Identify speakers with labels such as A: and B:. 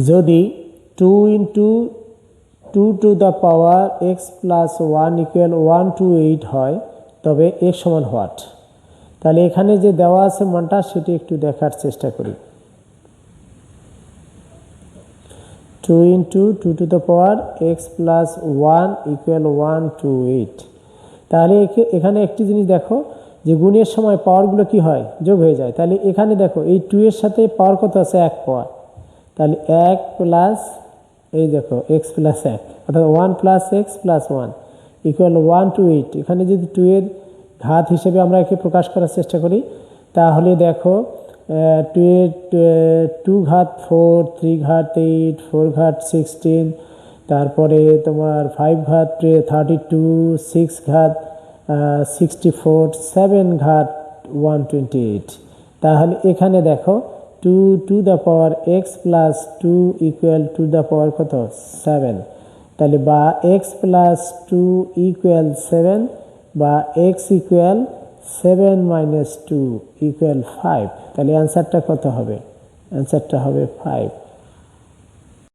A: যদি 2 into 2 to the power x plus 1 equal 128 হয়, তবে এক্স সমান হোয়াট? তাহলে এখানে যে দেওয়া আছে মানটা সেটি একটু দেখার চেষ্টা করি। 2 into 2 to the power x plus 1 equal 128। তাহলে এখানে একটি জিনিস দেখো যে গুণের সময় পাওয়ারগুলো কি হয়, যোগ হয়ে যায়। তাহলে এখানে দেখো এই 2 এর সাথে পাওয়ার কত আছে, 1 পাওয়ার। তাহলে 1 প্লাস এই দেখো এক্স প্লাস 1, অর্থাৎ 1 প্লাস এক্স প্লাস 1 ইকুয়াল 128। এখানে যদি 2 এর ঘাত হিসেবে আমরা একে প্রকাশ করার চেষ্টা করি, তাহলে দেখো 2 এর 2 ঘাত 4, 3 ঘাত 8, 4 ঘাত 16, তারপরে তোমার 5 ঘাত 32, 6 ঘাত 64, 7 ঘাত 128। তাহলে এখানে দেখো 2 to the power x plus 2 equal to the power কত, 7। তাহলে বা এক্স প্লাস 2 ইকুয়াল 7 বা এক্স ইকুয়াল 7 মাইনাস 2 ইকুয়াল 5। তাহলে অ্যান্সারটা কত হবে? অ্যান্সারটা হবে 5।